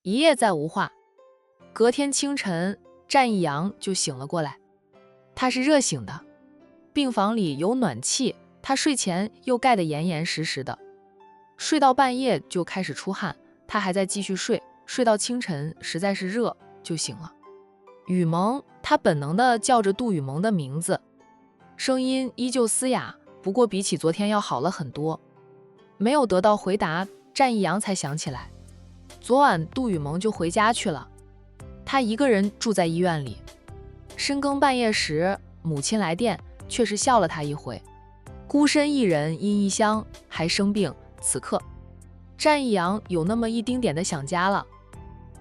一夜再无话。隔天清晨，战一阳就醒了过来，他是热醒的，病房里有暖气，他睡前又盖得严严实实的，睡到半夜就开始出汗，他还在继续睡，睡到清晨实在是热就醒了。雨萌，他本能地叫着杜雨萌的名字，声音依旧嘶哑，不过比起昨天要好了很多。没有得到回答，战一阳才想起来，昨晚杜雨萌就回家去了，他一个人住在医院里。深更半夜时，母亲来电，确实笑了他一回。孤身一人因异乡，还生病，此刻战一阳有那么一丁点的想家了。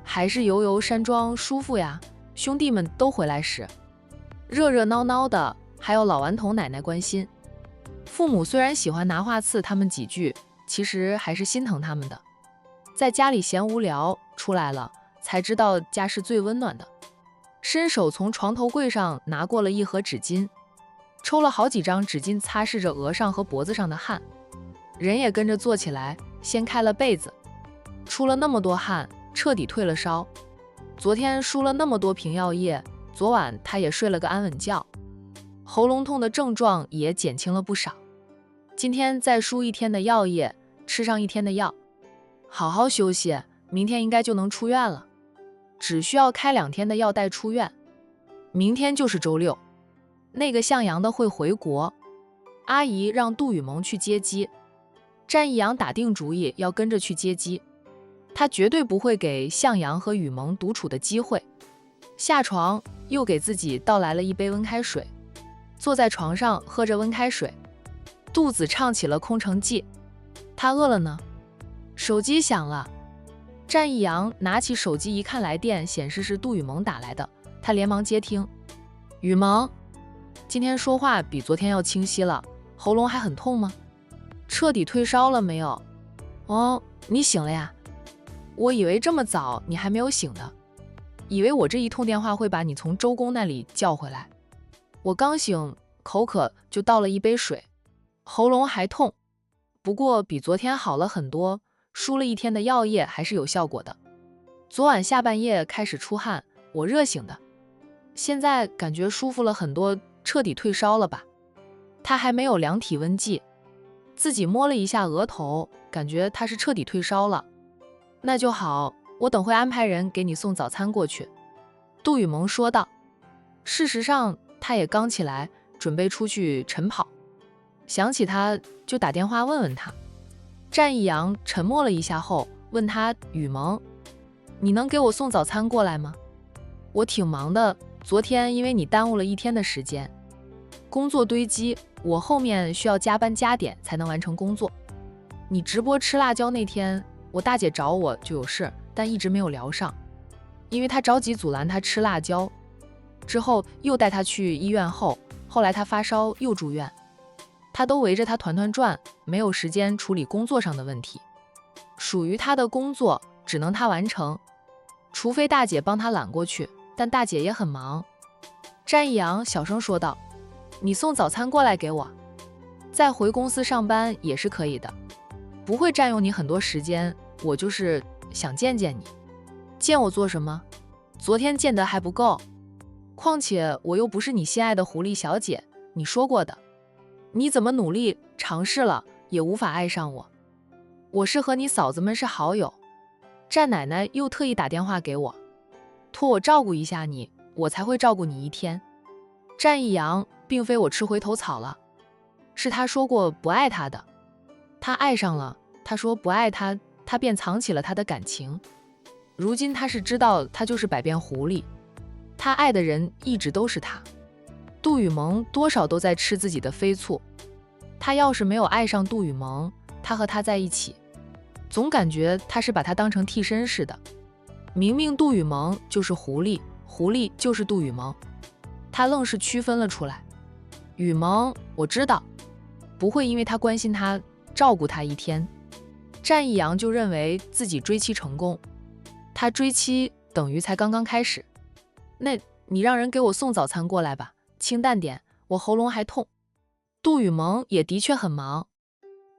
还是游游山庄舒服呀，兄弟们都回来时，热热闹闹的，还有老顽童奶奶关心。父母虽然喜欢拿话刺他们几句，其实还是心疼他们的。在家里闲无聊，出来了才知道家是最温暖的。伸手从床头柜上拿过了一盒纸巾，抽了好几张纸巾擦拭着额上和脖子上的汗，人也跟着坐起来，掀开了被子。出了那么多汗，彻底退了烧。昨天输了那么多瓶药液，昨晚他也睡了个安稳觉，喉咙痛的症状也减轻了不少。今天再输一天的药液，吃上一天的药，好好休息，明天应该就能出院了。只需要开2天的药带出院。明天就是周六，那个向阳的会回国，阿姨让杜雨萌去接机。战一阳打定主意要跟着去接机，他绝对不会给向阳和雨萌独处的机会。下床又给自己倒来了一杯温开水，坐在床上喝着温开水，肚子唱起了空城计。他饿了呢。手机响了，战一阳拿起手机一看，来电显示是杜雨萌打来的，他连忙接听。雨萌，今天说话比昨天要清晰了，喉咙还很痛吗？彻底退烧了没有？哦，你醒了呀？我以为这么早你还没有醒的，以为我这一通电话会把你从周公那里叫回来。我刚醒，口渴就倒了一杯水，喉咙还痛，不过比昨天好了很多，输了1天的药液还是有效果的。昨晚下半夜开始出汗，我热醒的，现在感觉舒服了很多，彻底退烧了吧？他还没有量体温计，自己摸了一下额头，感觉他是彻底退烧了。那就好，我等会安排人给你送早餐过去。杜雨萌说道。事实上，他也刚起来，准备出去晨跑，想起他就打电话问问他。战一阳沉默了一下后问他，雨萌，你能给我送早餐过来吗？我挺忙的，昨天因为你耽误了1天的时间，工作堆积，我后面需要加班加点才能完成工作。你直播吃辣椒那天，我大姐找我就有事，但一直没有聊上，因为她着急阻拦她吃辣椒。之后又带她去医院后来她发烧又住院，她都围着她团团转，没有时间处理工作上的问题。属于她的工作只能她完成，除非大姐帮她揽过去，但大姐也很忙。战一阳小声说道，你送早餐过来给我，再回公司上班也是可以的，不会占用你很多时间，我就是想见见你。见我做什么？昨天见得还不够，况且我又不是你心爱的狐狸小姐，你说过的，你怎么努力尝试了也无法爱上我。我是和你嫂子们是好友，战奶奶又特意打电话给我，托我照顾一下你，我才会照顾你1天。战一阳并非我吃回头草了，是他说过不爱他的，他爱上了，他说不爱他，他便藏起了他的感情。如今他是知道他就是百变狐狸，他爱的人一直都是他。杜雨萌多少都在吃自己的飞醋，他要是没有爱上杜雨萌，他和他在一起，总感觉他是把他当成替身似的。明明杜雨萌就是狐狸，狐狸就是杜雨萌，他愣是区分了出来。雨萌，我知道，不会因为他关心他，照顾他1天，战一阳就认为自己追妻成功。他追妻等于才刚刚开始。那你让人给我送早餐过来吧，清淡点，我喉咙还痛。杜雨萌也的确很忙，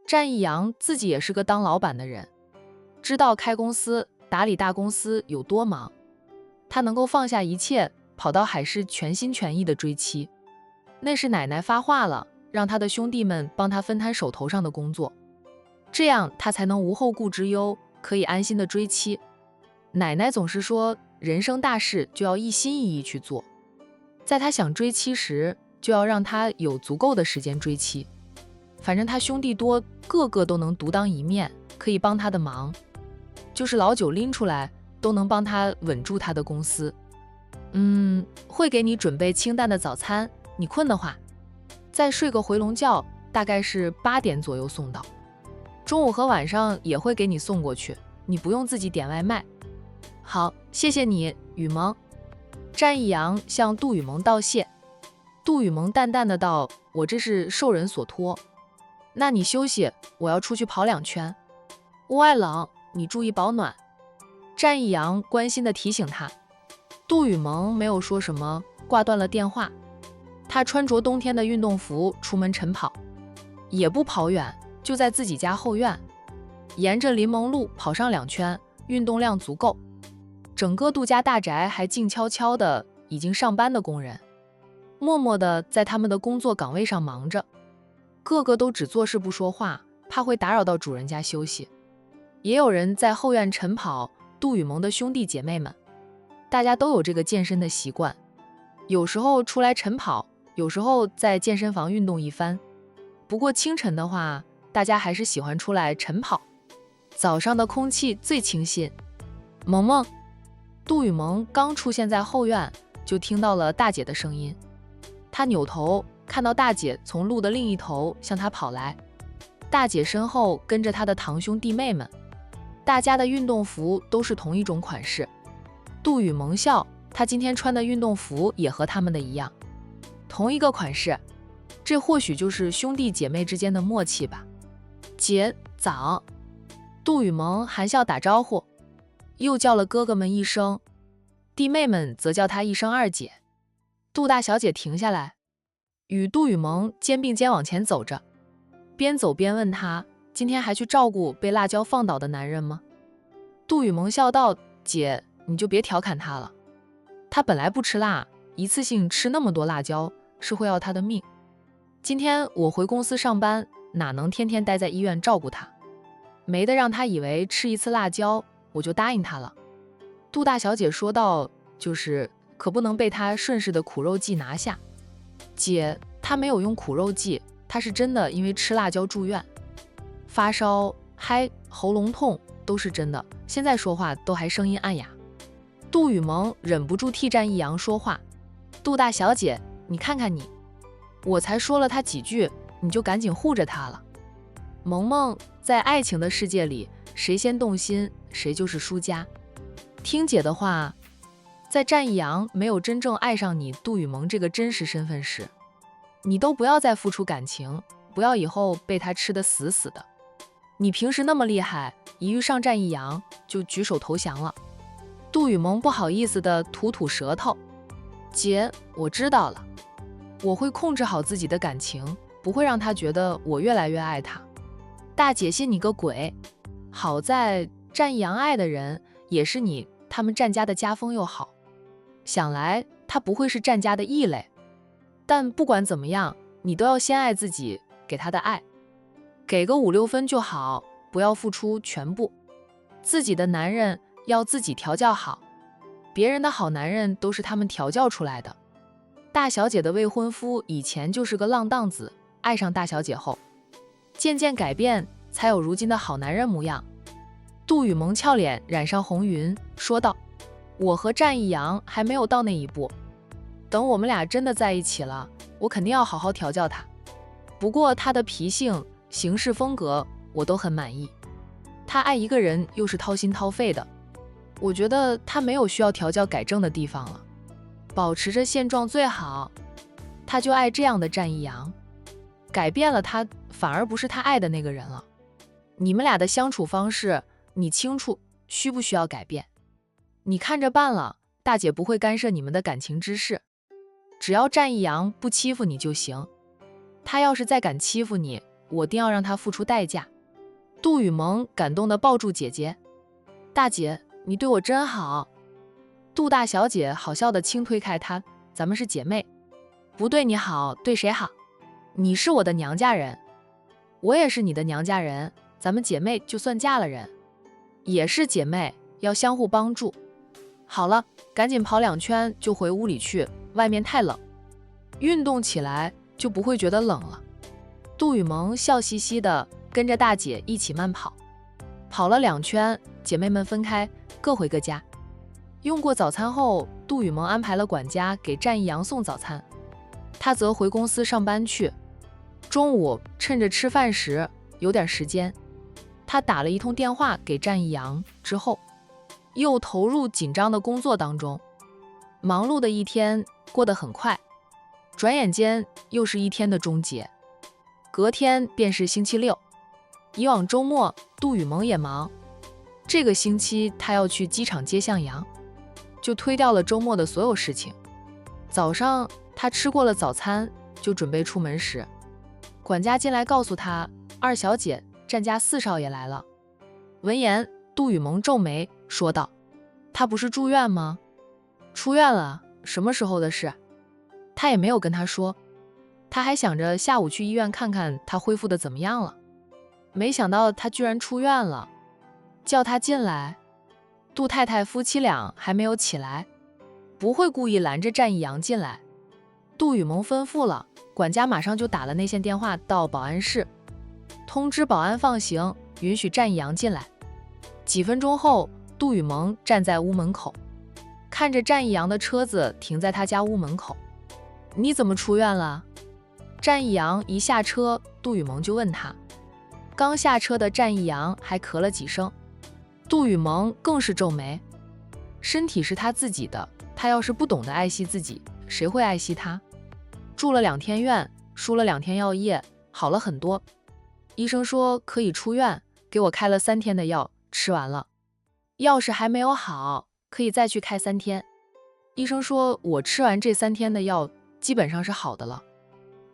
战一阳自己也是个当老板的人，知道开公司打理大公司有多忙，他能够放下一切，跑到海市全心全意的追妻。那是奶奶发话了，让他的兄弟们帮他分摊手头上的工作，这样他才能无后顾之忧，可以安心的追妻。奶奶总是说，人生大事就要一心一意去做，在他想追妻时，就要让他有足够的时间追妻。反正他兄弟多，个个都能独当一面，可以帮他的忙，就是老九拎出来，都能帮他稳住他的公司。会给你准备清淡的早餐，你困的话，再睡个回笼觉，大概是8点左右送到。中午和晚上也会给你送过去，你不用自己点外卖。好，谢谢你，雨萌。战一阳向杜雨萌道谢。杜雨萌淡淡的道：“我这是受人所托，那你休息，我要出去跑2圈。屋外冷，你注意保暖。”战一阳关心的提醒他。杜雨萌没有说什么，挂断了电话。他穿着冬天的运动服出门晨跑，也不跑远，就在自己家后院，沿着临蒙路跑上2圈，运动量足够。整个杜家大宅还静悄悄的，已经上班的工人默默地在他们的工作岗位上忙着，个个都只做事不说话，怕会打扰到主人家休息。也有人在后院晨跑，杜雨萌的兄弟姐妹们，大家都有这个健身的习惯，有时候出来晨跑，有时候在健身房运动一番。不过清晨的话，大家还是喜欢出来晨跑，早上的空气最清新。萌萌，杜雨萌刚出现在后院，就听到了大姐的声音。他扭头看到大姐从路的另一头向他跑来，大姐身后跟着她的堂兄弟妹们，大家的运动服都是同一种款式。杜雨萌笑，他今天穿的运动服也和他们的一样，同一个款式，这或许就是兄弟姐妹之间的默契吧。姐早。杜雨萌含笑打招呼，又叫了哥哥们一声，弟妹们则叫他一声二姐。杜大小姐停下来，与杜雨萌肩并肩往前走着，边走边问他，今天还去照顾被辣椒放倒的男人吗？杜雨萌笑道，姐，你就别调侃他了，他本来不吃辣，一次性吃那么多辣椒是会要他的命。今天我回公司上班，哪能天天待在医院照顾他，没得让他以为吃一次辣椒我就答应他了。杜大小姐说道，就是可不能被他顺势的苦肉计拿下。姐，他没有用苦肉计，他是真的因为吃辣椒住院，发烧、嗨、喉咙痛都是真的，现在说话都还声音暗哑。杜雨萌忍不住替战一阳说话，杜大小姐，你看看你，我才说了他几句，你就赶紧护着他了。萌萌，在爱情的世界里，谁先动心，谁就是输家。听姐的话，在战一阳没有真正爱上你杜雨萌这个真实身份时，你都不要再付出感情，不要以后被他吃得死死的。你平时那么厉害，一遇上战一阳就举手投降了。杜雨萌不好意思的吐吐舌头，姐，我知道了，我会控制好自己的感情，不会让他觉得我越来越爱他。大姐信你个鬼，好在战一阳爱的人也是你，他们战家的家风又好，想来他不会是战家的异类。但不管怎么样，你都要先爱自己给他的爱，给个5、6分就好，不要付出全部。自己的男人要自己调教好，别人的好男人都是他们调教出来的。大小姐的未婚夫以前就是个浪荡子，爱上大小姐后，渐渐改变，才有如今的好男人模样。杜雨萌俏脸染上红云，说道，我和战一阳还没有到那一步，等我们俩真的在一起了，我肯定要好好调教他。不过他的脾性、行事风格我都很满意，他爱一个人又是掏心掏肺的，我觉得他没有需要调教改正的地方了，保持着现状最好。他就爱这样的战一阳，改变了他反而不是他爱的那个人了。你们俩的相处方式你清楚需不需要改变，你看着办了，大姐不会干涉你们的感情之事，只要战一阳不欺负你就行，他要是再敢欺负你，我定要让他付出代价。杜雨萌感动地抱住姐姐，大姐，你对我真好。杜大小姐好笑地轻推开她，咱们是姐妹，不对你好，对谁好？你是我的娘家人，我也是你的娘家人，咱们姐妹就算嫁了人，也是姐妹，要相互帮助。好了，赶紧跑2圈就回屋里去，外面太冷，运动起来就不会觉得冷了。杜雨萌笑嘻嘻的跟着大姐一起慢跑，跑了2圈，姐妹们分开，各回各家。用过早餐后，杜雨萌安排了管家给战一阳送早餐，她则回公司上班去。中午趁着吃饭时有点时间，她打了一通电话给战一阳，之后又投入紧张的工作当中。忙碌的一天过得很快，转眼间又是一天的终结。隔天便是星期六，以往周末杜雨萌也忙，这个星期她要去机场接向阳，就推掉了周末的所有事情。早上她吃过了早餐，就准备出门时，管家进来告诉她，2小姐战家4少爷来了。闻言，杜雨萌皱眉说道：“他不是住院吗？出院了，什么时候的事？”他也没有跟他说，他还想着下午去医院看看他恢复的怎么样了，没想到他居然出院了。叫他进来。杜太太夫妻俩还没有起来，不会故意拦着战一阳进来。杜雨萌吩咐了，管家马上就打了内线电话到保安室，通知保安放行，允许战一阳进来。几分钟后，杜雨萌站在屋门口，看着战一阳的车子停在他家屋门口。你怎么出院了？战一阳一下车，杜雨萌就问他。刚下车的战一阳还咳了几声，杜雨萌更是皱眉。身体是他自己的，他要是不懂得爱惜自己，谁会爱惜他？住了2天院，输了2天药液，好了很多。医生说可以出院，给我开了3天的药，吃完了。要是还没有好，可以再去开3天。医生说我吃完这3天的药，基本上是好的了。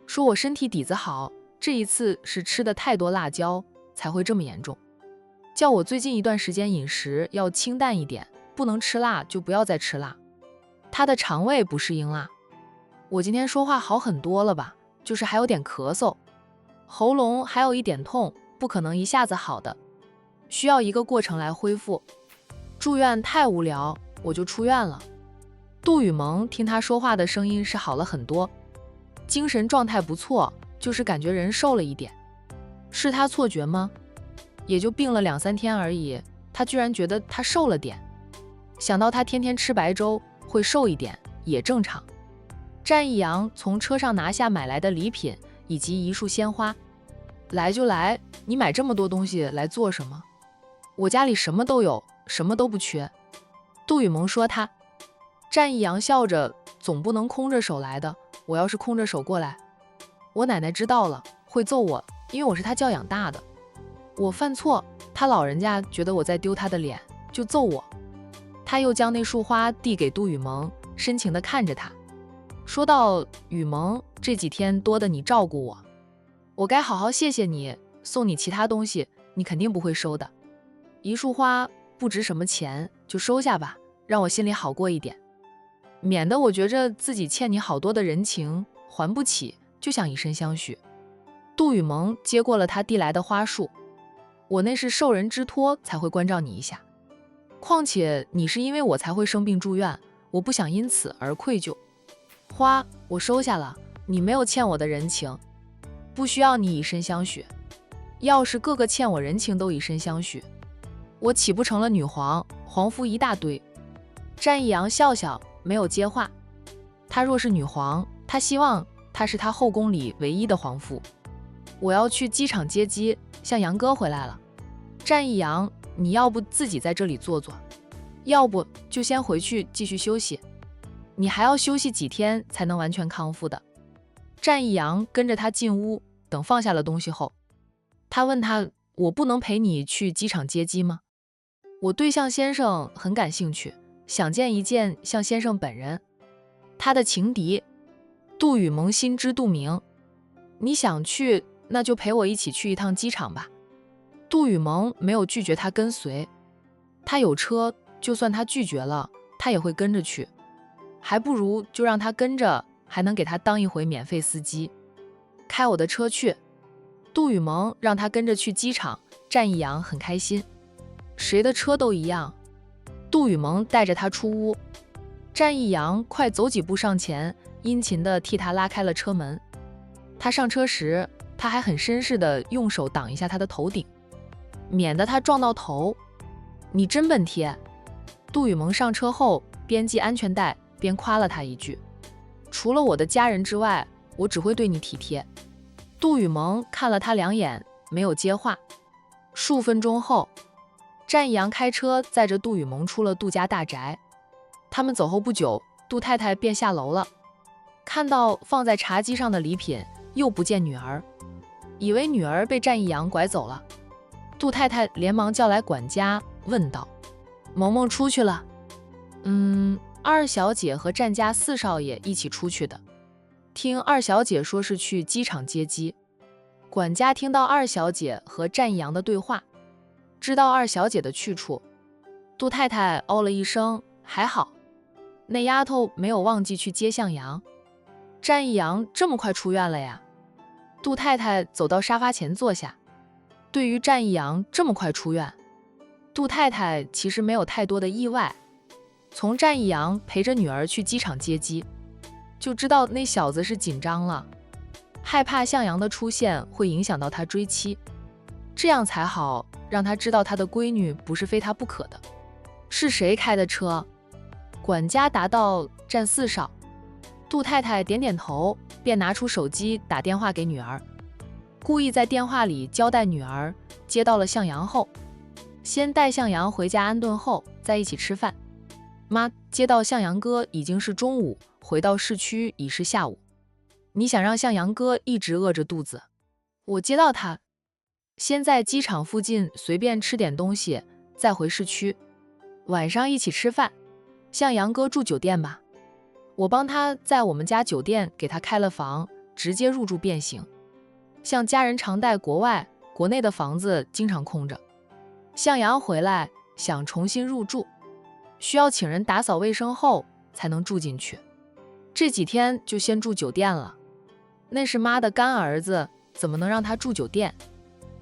说我身体底子好，这一次是吃的太多辣椒，才会这么严重。叫我最近一段时间饮食要清淡一点，不能吃辣就不要再吃辣。他的肠胃不适应辣。我今天说话好很多了吧，就是还有点咳嗽，喉咙还有一点痛，不可能一下子好的，需要一个过程来恢复。住院太无聊，我就出院了。杜雨萌听他说话的声音是好了很多，精神状态不错，就是感觉人瘦了一点。是他错觉吗？也就病了2-3天而已，他居然觉得他瘦了点。想到他天天吃白粥，会瘦一点也正常。战一阳从车上拿下买来的礼品以及一束鲜花。来就来，你买这么多东西来做什么？我家里什么都有，什么都不缺。杜雨萌说他。战一阳笑着，总不能空着手来的，我要是空着手过来，我奶奶知道了会揍我，因为我是她教养大的。我犯错，她老人家觉得我在丢她的脸，就揍我。他又将那束花递给杜雨萌，深情地看着她，说道：雨萌，这几天多得你照顾我，我该好好谢谢你，送你其他东西你肯定不会收的。一束花不值什么钱，就收下吧，让我心里好过一点，免得我觉着自己欠你好多的人情还不起，就想以身相许。杜雨萌接过了他递来的花束，我那是受人之托才会关照你一下，况且你是因为我才会生病住院，我不想因此而愧疚。花我收下了，你没有欠我的人情，不需要你以身相许。要是个个欠我人情都以身相许，我岂不成了女皇，皇夫一大堆。战一阳笑笑，没有接话。她若是女皇，她希望她是她后宫里唯一的皇夫。我要去机场接机，向杨哥回来了。战一阳，你要不自己在这里坐坐，要不就先回去继续休息，你还要休息几天才能完全康复的。战一阳跟着他进屋，等放下了东西后，他问他，我不能陪你去机场接机吗？我对向先生很感兴趣，想见一见向先生本人，他的情敌。杜雨萌心知肚明，你想去，那就陪我一起去一趟机场吧。杜雨萌没有拒绝他跟随，他有车，就算他拒绝了，他也会跟着去，还不如就让他跟着，还能给他当一回免费司机，开我的车去。杜雨萌让他跟着去机场，战一阳很开心，谁的车都一样。杜雨萌带着他出屋，战一阳快走几步上前，殷勤地替他拉开了车门。他上车时，他还很绅士地用手挡一下他的头顶，免得他撞到头。你真笨贴。杜雨萌上车后边系安全带边夸了他一句，除了我的家人之外，我只会对你体贴。杜雨萌看了他2眼，没有接话。数分钟后，战一阳开车载着杜雨萌出了杜家大宅。他们走后不久，杜太太便下楼了，看到放在茶几上的礼品，又不见女儿，以为女儿被战一阳拐走了。杜太太连忙叫来管家，问道：萌萌出去了？二小姐和战家4少爷一起出去的，听二小姐说是去机场接机。管家听到二小姐和战一阳的对话，知道二小姐的去处。杜太太哦了一声，还好，那丫头没有忘记去接向阳。战一阳这么快出院了呀？杜太太走到沙发前坐下。对于战一阳这么快出院，杜太太其实没有太多的意外。从战一阳陪着女儿去机场接机，就知道那小子是紧张了，害怕向阳的出现会影响到他追妻，这样才好让他知道他的闺女不是非他不可的。是谁开的车？管家答道：战4少。杜太太点点头，便拿出手机打电话给女儿，故意在电话里交代女儿接到了向阳后，先带向阳回家安顿后再一起吃饭。妈，接到向阳哥已经是中午，回到市区已是下午，你想让向阳哥一直饿着肚子，我接到他，先在机场附近随便吃点东西，再回市区，晚上一起吃饭。向阳哥住酒店吧，我帮他在我们家酒店给他开了房，直接入住便行。像家人常在国外，国内的房子经常空着，向阳回来想重新入住，需要请人打扫卫生后才能住进去，这几天就先住酒店了。那是妈的干儿子，怎么能让他住酒店？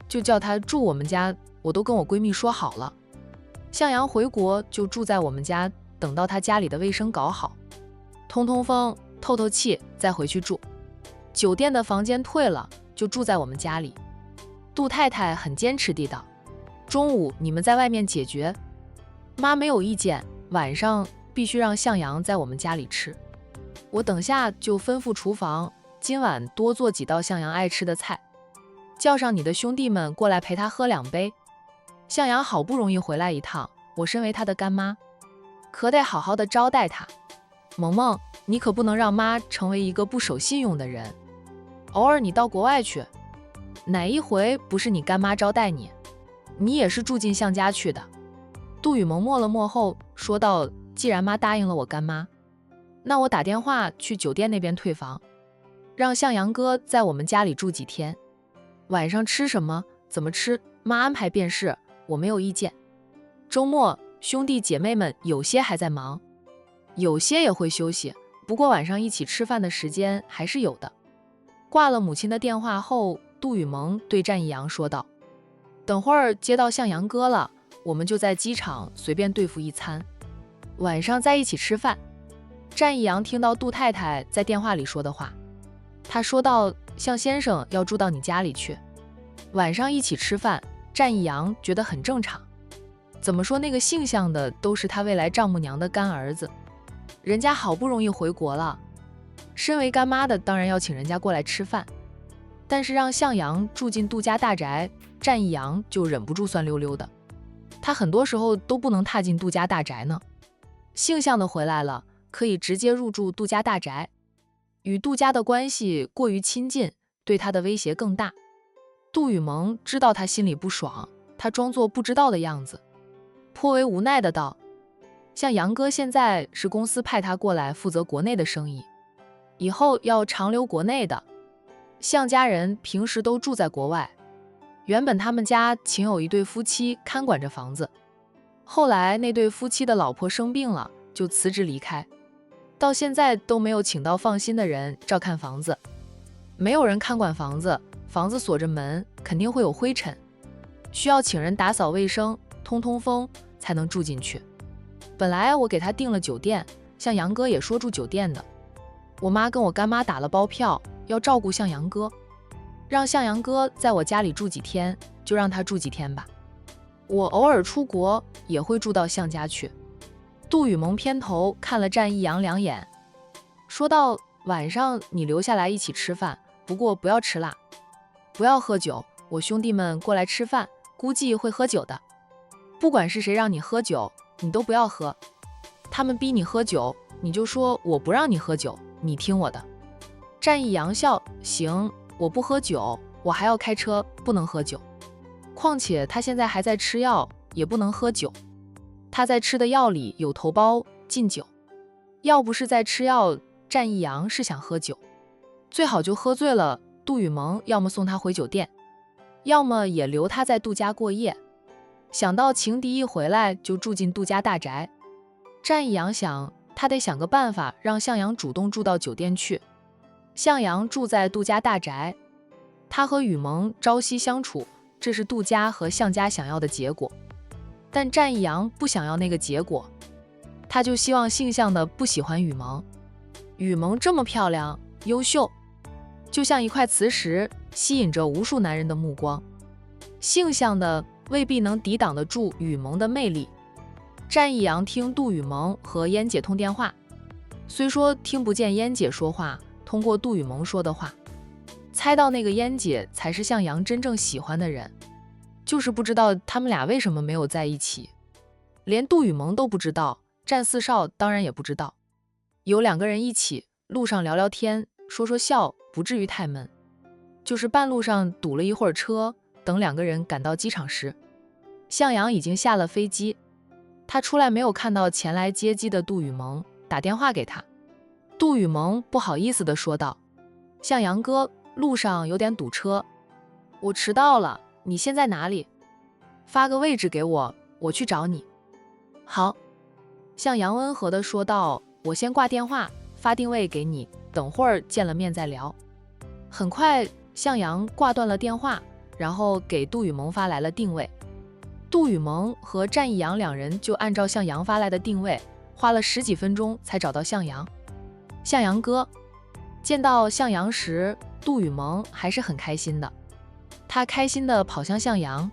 就叫他住我们家，我都跟我闺蜜说好了。向阳回国就住在我们家，等到他家里的卫生搞好，通通风透透气再回去住。酒店的房间退了就住在我们家里。杜太太很坚持地道，中午你们在外面解决。妈没有意见，晚上必须让向阳在我们家里吃。我等下就吩咐厨房，今晚多做几道向阳爱吃的菜，叫上你的兄弟们过来陪他喝2杯。向阳好不容易回来一趟，我身为他的干妈，可得好好的招待他。萌萌，你可不能让妈成为一个不守信用的人。偶尔你到国外去，哪一回不是你干妈招待你？你也是住进向家去的。杜雨萌默了默后说道：既然妈答应了我干妈，那我打电话去酒店那边退房，让向阳哥在我们家里住几天，晚上吃什么怎么吃，妈安排便是，我没有意见。周末兄弟姐妹们有些还在忙，有些也会休息，不过晚上一起吃饭的时间还是有的。挂了母亲的电话后，杜雨萌对战一阳说道：等会儿接到向阳哥了，我们就在机场随便对付一餐，晚上再一起吃饭。战一阳听到杜太太在电话里说的话，他说道：向先生要住到你家里去，晚上一起吃饭。战一阳觉得很正常，怎么说那个姓向的都是他未来丈母娘的干儿子，人家好不容易回国了，身为干妈的当然要请人家过来吃饭，但是让向阳住进杜家大宅，战一阳就忍不住酸溜溜的，他很多时候都不能踏进杜家大宅呢。姓向的回来了，可以直接入住杜家大宅，与杜家的关系过于亲近，对他的威胁更大。杜雨萌知道他心里不爽，他装作不知道的样子，颇为无奈的道：像杨哥现在是公司派他过来负责国内的生意，以后要长留国内的。向家人平时都住在国外，原本他们家请有一对夫妻看管着房子，后来那对夫妻的老婆生病了，就辞职离开，到现在都没有请到放心的人照看房子。没有人看管房子，房子锁着门，肯定会有灰尘，需要请人打扫卫生，通风才能住进去。本来我给他订了酒店，向阳哥也说住酒店的。我妈跟我干妈打了包票，要照顾向阳哥，让向阳哥在我家里住几天，就让他住几天吧。我偶尔出国也会住到向家去。杜雨萌偏头看了战一阳两眼，说道：晚上你留下来一起吃饭，不过不要吃辣，不要喝酒，我兄弟们过来吃饭，估计会喝酒的。不管是谁让你喝酒，你都不要喝。他们逼你喝酒，你就说我不让你喝酒，你听我的。战一阳笑：行，我不喝酒，我还要开车，不能喝酒。况且他现在还在吃药，也不能喝酒。他在吃的药里有头孢禁酒，要不是在吃药，战一阳是想喝酒，最好就喝醉了。杜雨萌要么送他回酒店，要么也留他在杜家过夜。想到情敌一回来就住进杜家大宅，战一阳想，他得想个办法让向阳主动住到酒店去。向阳住在杜家大宅，他和雨萌朝夕相处，这是杜家和向家想要的结果。但战一阳不想要那个结果，他就希望性向的不喜欢雨萌。雨萌这么漂亮优秀，就像一块磁石，吸引着无数男人的目光。性向的未必能抵挡得住雨萌的魅力。战一阳听杜雨萌和嫣姐通电话，虽说听不见嫣姐说话，通过杜雨萌说的话，猜到那个嫣姐才是向阳真正喜欢的人，就是不知道他们俩为什么没有在一起。连杜雨萌都不知道，战四少当然也不知道。有两个人一起，路上聊聊天，说说笑，不至于太闷。就是半路上堵了一会儿车，等两个人赶到机场时，向阳已经下了飞机。他出来没有看到前来接机的杜雨萌，打电话给他。杜雨萌不好意思地说道：向阳哥，路上有点堵车，我迟到了，你现在哪里？发个位置给我，我去找你。好，向阳温和地说道，我先挂电话，发定位给你，等会儿见了面再聊。很快，向阳挂断了电话，然后给杜雨萌发来了定位。杜雨萌和战一阳两人就按照向阳发来的定位，花了10几分钟才找到向阳。向阳哥，见到向阳时，杜雨萌还是很开心的，他开心地跑向向阳。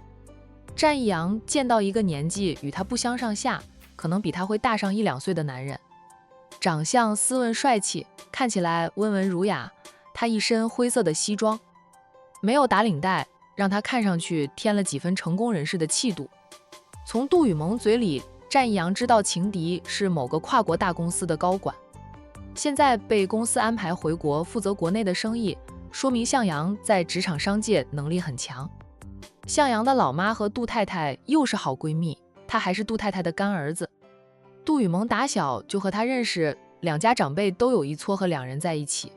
战一阳见到一个年纪与他不相上下，可能比他会大上1、2岁的男人，长相斯文帅气，看起来温文儒雅。他一身灰色的西装，没有打领带，让他看上去添了几分成功人士的气度。从杜雨萌嘴里，战一阳知道情敌是某个跨国大公司的高管，现在被公司安排回国负责国内的生意，说明向阳在职场商界能力很强。向阳的老妈和杜太太又是好闺蜜，她还是杜太太的干儿子。杜雨萌打小就和他认识，两家长辈都有一撮和两人在一起。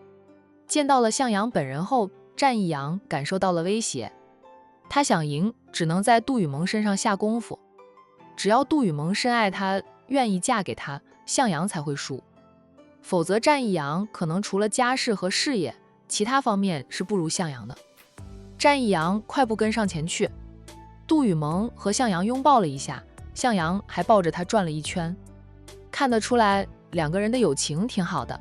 见到了向阳本人后，战一阳感受到了威胁，他想赢，只能在杜雨萌身上下功夫。只要杜雨萌深爱他，愿意嫁给他，向阳才会输。否则战一阳可能除了家世和事业，其他方面是不如向阳的。战一阳快步跟上前去，杜雨萌和向阳拥抱了一下，向阳还抱着他转了一圈。看得出来两个人的友情挺好的。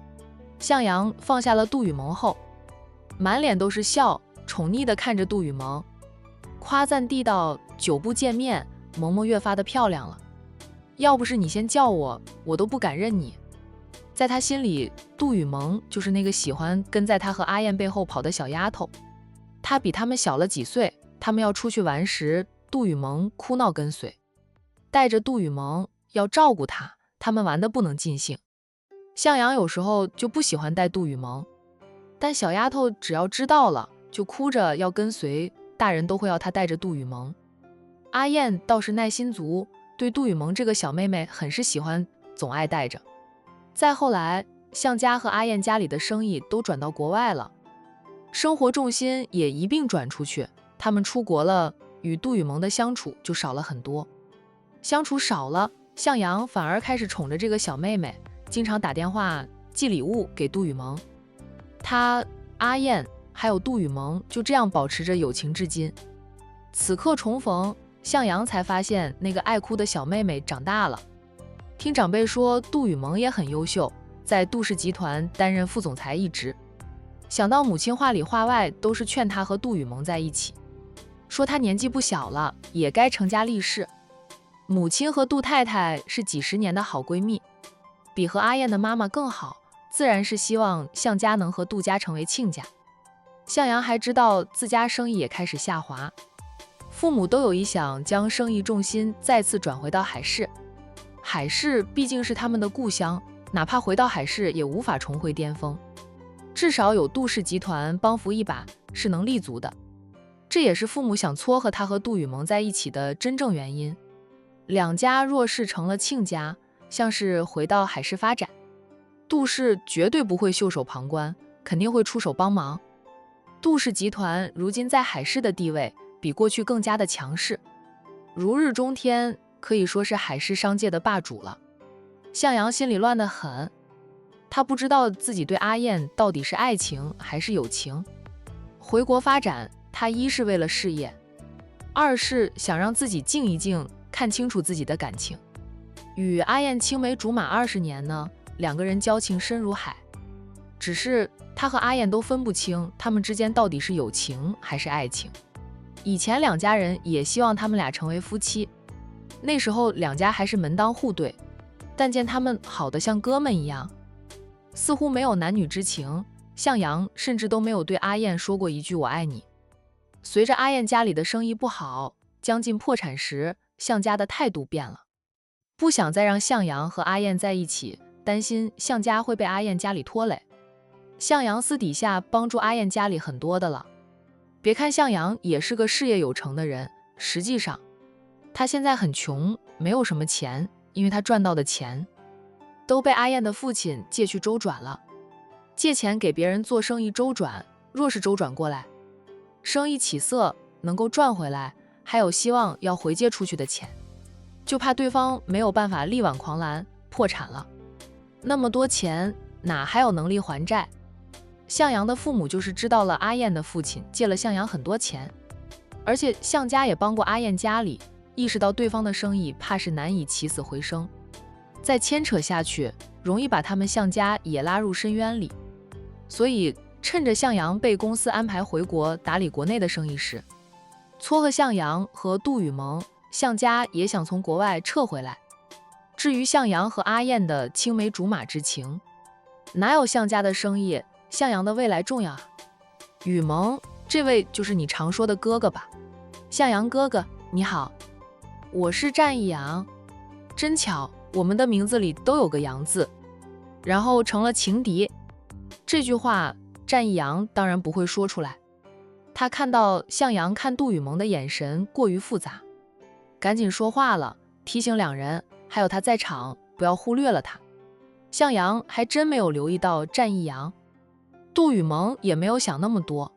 向阳放下了杜雨萌后，满脸都是笑，宠溺地看着杜雨萌，夸赞地道：久不见面，萌萌越发的漂亮了，要不是你先叫我，我都不敢认你。在他心里，杜雨萌就是那个喜欢跟在他和阿燕背后跑的小丫头。她比他们小了几岁，他们要出去玩时，杜雨萌哭闹跟随，带着杜雨萌要照顾她，他们玩得不能尽兴。向阳有时候就不喜欢带杜雨萌，但小丫头只要知道了，就哭着要跟随，大人都会要她带着杜雨萌。阿燕倒是耐心足，对杜雨萌这个小妹妹很是喜欢，总爱带着。再后来，向家和阿燕家里的生意都转到国外了，生活重心也一并转出去，他们出国了，与杜雨萌的相处就少了很多。相处少了，向阳反而开始宠着这个小妹妹，经常打电话寄礼物给杜雨萌。他、阿燕还有杜雨萌就这样保持着友情至今。此刻重逢，向阳才发现那个爱哭的小妹妹长大了。听长辈说，杜雨萌也很优秀，在杜氏集团担任副总裁一职。想到母亲话里话外都是劝她和杜雨萌在一起，说她年纪不小了，也该成家立室。母亲和杜太太是几十年的好闺蜜，比和阿燕的妈妈更好，自然是希望向家能和杜家成为亲家。向阳还知道自家生意也开始下滑，父母都有意想将生意重心再次转回到海市。海市毕竟是他们的故乡，哪怕回到海市也无法重回巅峰，至少有杜氏集团帮扶一把是能立足的。这也是父母想撮合他和杜雨萌在一起的真正原因。两家若是成了亲家，像是回到海市发展，杜氏绝对不会袖手旁观，肯定会出手帮忙。杜氏集团如今在海市的地位比过去更加的强势，如日中天，可以说是海市商界的霸主了。向阳心里乱得很，他不知道自己对阿燕到底是爱情还是友情。回国发展，他一是为了事业，二是想让自己静一静，看清楚自己的感情。与阿燕青梅竹马20年呢，两个人交情深如海，只是他和阿燕都分不清他们之间到底是友情还是爱情。以前两家人也希望他们俩成为夫妻，那时候两家还是门当户对，但见他们好得像哥们一样，似乎没有男女之情。向阳甚至都没有对阿燕说过一句我爱你。随着阿燕家里的生意不好，将近破产时，向家的态度变了，不想再让向阳和阿燕在一起，担心向家会被阿燕家里拖累。向阳私底下帮助阿燕家里很多的了，别看向阳也是个事业有成的人，实际上他现在很穷，没有什么钱，因为他赚到的钱都被阿燕的父亲借去周转了。借钱给别人做生意周转，若是周转过来，生意起色能够赚回来，还有希望要回借出去的钱，就怕对方没有办法力挽狂澜破产了，那么多钱哪还有能力还债？向阳的父母就是知道了阿燕的父亲借了向阳很多钱，而且向家也帮过阿燕家里，意识到对方的生意怕是难以起死回生，再牵扯下去容易把他们向家也拉入深渊里。所以趁着向阳被公司安排回国打理国内的生意时，撮合向阳和杜雨萌，向家也想从国外撤回来。至于向阳和阿燕的青梅竹马之情，哪有向家的生意向阳的未来重要啊？雨萌，这位就是你常说的哥哥吧？向阳哥哥你好，我是战一阳，真巧，我们的名字里都有个阳字，然后成了情敌。这句话战一阳当然不会说出来，他看到向阳看杜雨萌的眼神过于复杂，赶紧说话了，提醒两人还有他在场不要忽略了他。向阳还真没有留意到战一阳，杜雨萌也没有想那么多。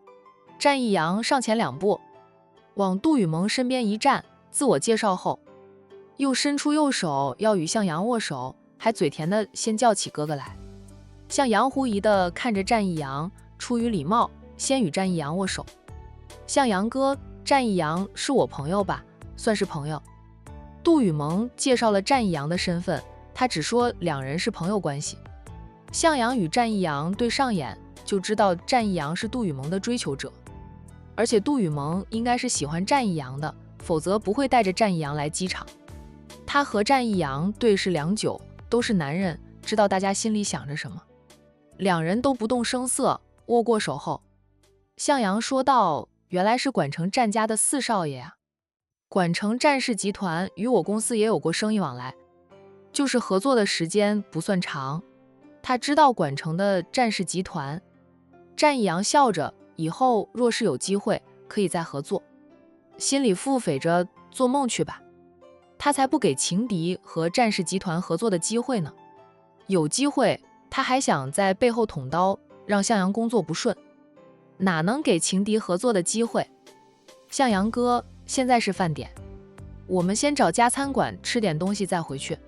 战一阳上前2步，往杜雨萌身边一站，自我介绍后，又伸出右手要与向阳握手，还嘴甜的先叫起哥哥来。向阳狐疑的看着战一阳，出于礼貌，先与战一阳握手。向阳哥，战一阳是我朋友吧，算是朋友。杜雨萌介绍了战一阳的身份，他只说两人是朋友关系。向阳与战一阳对上眼，就知道战一阳是杜雨萌的追求者，而且杜雨萌应该是喜欢战一阳的，否则不会带着战一阳来机场。他和战一阳对视良久，都是男人，知道大家心里想着什么。两人都不动声色，握过手后，向阳说道：“原来是管城战家的4少爷啊！管城战氏集团与我公司也有过生意往来，就是合作的时间不算长。他知道管城的战氏集团。”战一阳笑着，以后若是有机会，可以再合作。心里腹诽着做梦去吧，他才不给情敌和战氏集团合作的机会呢。有机会他还想在背后捅刀，让向阳工作不顺，哪能给情敌合作的机会？向阳哥，现在是饭点，我们先找家餐馆吃点东西再回去，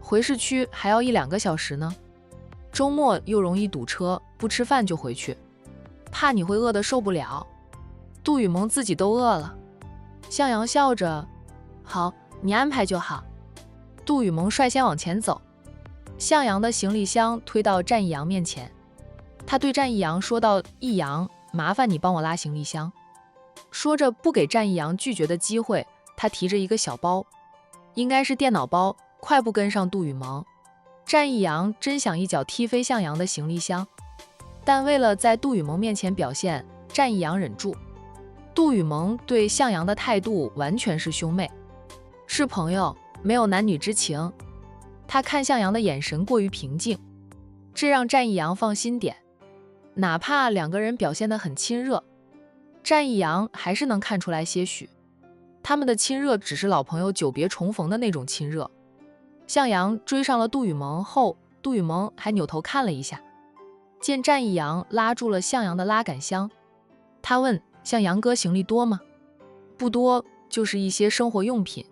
回市区还要1-2个小时呢。周末又容易堵车，不吃饭就回去，怕你会饿得受不了。杜雨萌自己都饿了。向阳笑着，好，你安排就好。杜雨萌率先往前走，向阳的行李箱推到战一阳面前，他对战一阳说道：一阳，麻烦你帮我拉行李箱。说着不给战一阳拒绝的机会，他提着一个小包，应该是电脑包，快步跟上杜雨萌。战一阳真想一脚踢飞向阳的行李箱，但为了在杜雨萌面前表现，战一阳忍住。杜雨萌对向阳的态度完全是兄妹，是朋友，没有男女之情。他看向阳的眼神过于平静，这让战一阳放心点。哪怕2个人表现得很亲热，战一阳还是能看出来些许，他们的亲热只是老朋友久别重逢的那种亲热。向阳追上了杜雨萌后，杜雨萌还扭头看了一下，见战一阳拉住了向阳的拉杆箱，他问向阳哥行李多吗？不多，就是一些生活用品，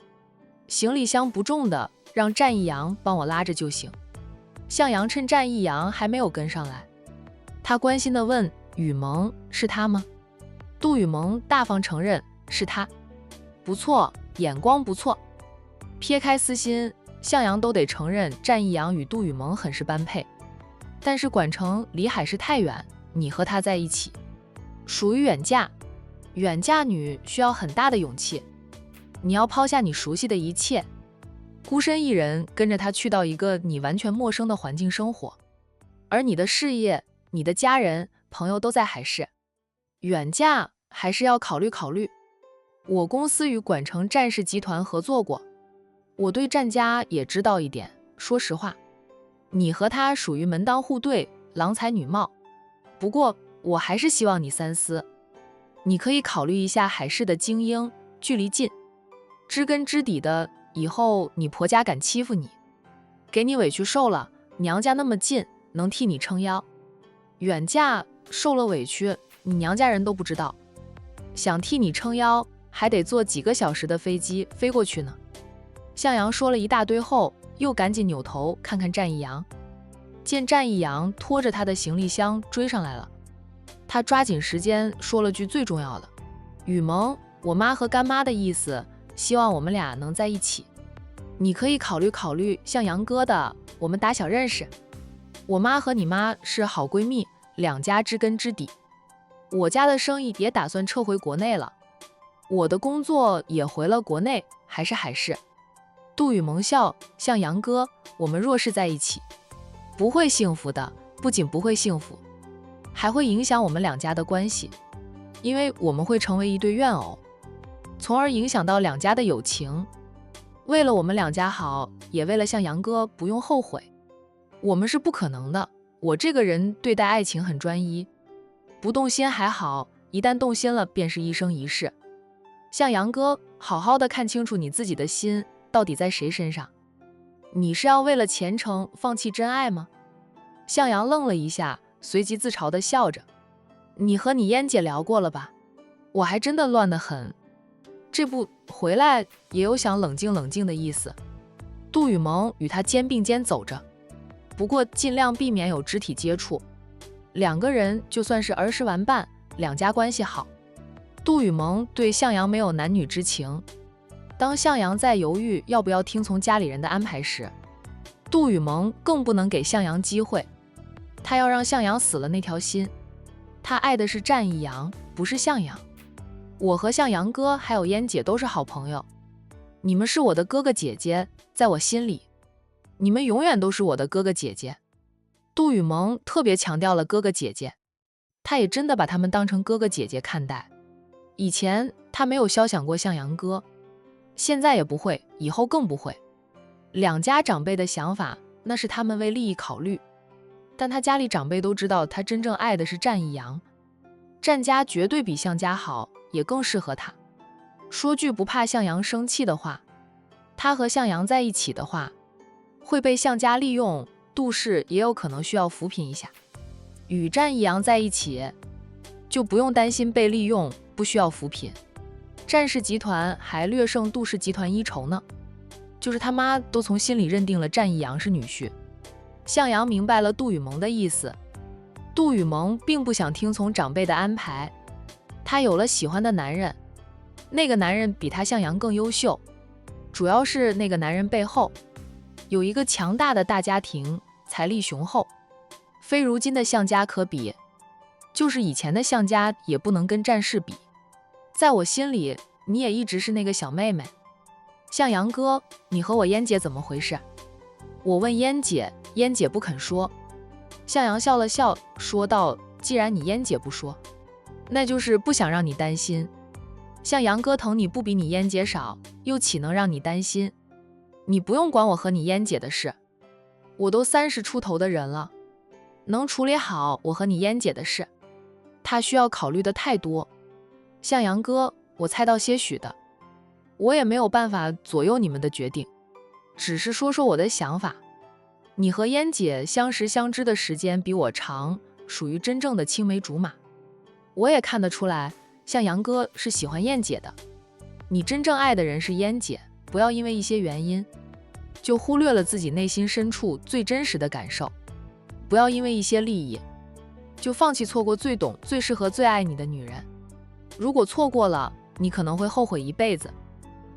行李箱不重的，让战一阳帮我拉着就行。向阳趁战一阳还没有跟上来，他关心地问雨萌，是他吗？杜雨萌大方承认是他。不错，眼光不错。撇开私心，向阳都得承认战一阳与杜雨萌很是般配，但是管城离海市太远，你和他在一起属于远嫁，远嫁女需要很大的勇气，你要抛下你熟悉的一切，孤身一人跟着他去到一个你完全陌生的环境生活，而你的事业、你的家人、朋友都在海市，远嫁还是要考虑考虑。我公司与管城战氏集团合作过，我对战家也知道一点。说实话，你和他属于门当户对，郎才女貌，不过我还是希望你三思，你可以考虑一下海市的精英，距离近，知根知底的，以后你婆家敢欺负你，给你委屈受了，娘家那么近，能替你撑腰。远嫁受了委屈，你娘家人都不知道，想替你撑腰，还得坐几个小时的飞机飞过去呢。向阳说了一大堆后，又赶紧扭头看看战一阳，见战一阳拖着他的行李箱追上来了，他抓紧时间说了句最重要的：雨萌，我妈和干妈的意思，希望我们俩能在一起，你可以考虑考虑向阳哥的，我们打小认识，我妈和你妈是好闺蜜，2家知根知底，我家的生意也打算撤回国内了，我的工作也回了国内，还是海市。杜雨萌笑，向阳哥，我们若是在一起，不会幸福的，不仅不会幸福，还会影响我们2家的关系，因为我们会成为一对怨偶，从而影响到2家的友情。为了我们2家好，也为了向阳哥不用后悔，我们是不可能的。我这个人对待爱情很专一，不动心还好，一旦动心了便是一生一世。向阳哥，好好的看清楚你自己的心到底在谁身上，你是要为了前程放弃真爱吗？向阳愣了一下，随即自嘲地笑着，你和你嫣姐聊过了吧？我还真的乱得很，这不回来也有想冷静冷静的意思。杜雨萌与他肩并肩走着，不过尽量避免有肢体接触，2个人就算是儿时玩伴，2家关系好。杜雨萌对向阳没有男女之情，当向阳在犹豫要不要听从家里人的安排时，杜雨萌更不能给向阳机会，他要让向阳死了那条心。他爱的是战一阳，不是向阳。我和向阳哥还有嫣姐都是好朋友，你们是我的哥哥姐姐，在我心里，你们永远都是我的哥哥姐姐。杜雨萌特别强调了哥哥姐姐，他也真的把他们当成哥哥姐姐看待。以前他没有肖想过向阳哥，现在也不会，以后更不会。2家长辈的想法，那是他们为利益考虑，但他家里长辈都知道他真正爱的是战一阳，战家绝对比向家好，也更适合他。说句不怕向阳生气的话，他和向阳在一起的话，会被向家利用，杜氏也有可能需要扶贫一下。与战一阳在一起，就不用担心被利用，不需要扶贫。战氏集团还略胜杜氏集团一筹呢，就是他妈都从心里认定了战义阳是女婿。向阳明白了杜雨萌的意思，杜雨萌并不想听从长辈的安排，她有了喜欢的男人，那个男人比她向阳更优秀，主要是那个男人背后有一个强大的大家庭，财力雄厚，非如今的向家可比，就是以前的向家也不能跟战氏比。在我心里，你也一直是那个小妹妹。向阳哥，你和我嫣姐怎么回事？我问嫣姐，嫣姐不肯说。向阳笑了笑，说道：既然你嫣姐不说，那就是不想让你担心。向阳哥疼你不比你嫣姐少，又岂能让你担心？你不用管我和你嫣姐的事，我都30出头的人了，能处理好我和你嫣姐的事。他需要考虑的太多。向阳哥，我猜到些许的，我也没有办法左右你们的决定，只是说说我的想法。你和嫣姐相识相知的时间比我长，属于真正的青梅竹马。我也看得出来，向阳哥是喜欢嫣姐的。你真正爱的人是嫣姐，不要因为一些原因，就忽略了自己内心深处最真实的感受。不要因为一些利益，就放弃错过最懂、最适合、最爱你的女人。如果错过了，你可能会后悔一辈子。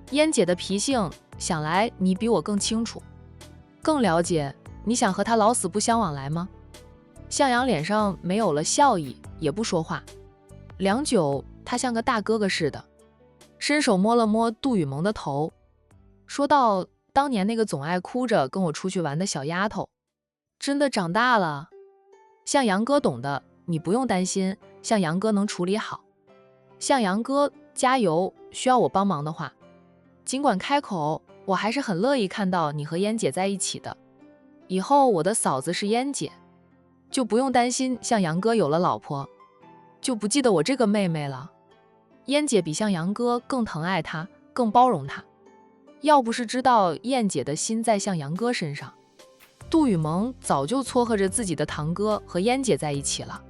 嫣姐的脾性，想来你比我更清楚，更了解。你想和她老死不相往来吗？向阳脸上没有了笑意，也不说话。良久，他像个大哥哥似的，伸手摸了摸杜雨萌的头，说道：当年那个总爱哭着跟我出去玩的小丫头，真的长大了。向阳哥懂的，你不用担心，向阳哥能处理好。向阳哥，加油！需要我帮忙的话，尽管开口，我还是很乐意看到你和嫣姐在一起的。以后我的嫂子是嫣姐，就不用担心向阳哥有了老婆，就不记得我这个妹妹了。嫣姐比向阳哥更疼爱她，更包容她。要不是知道嫣姐的心在向阳哥身上，杜雨萌早就撮合着自己的堂哥和嫣姐在一起了。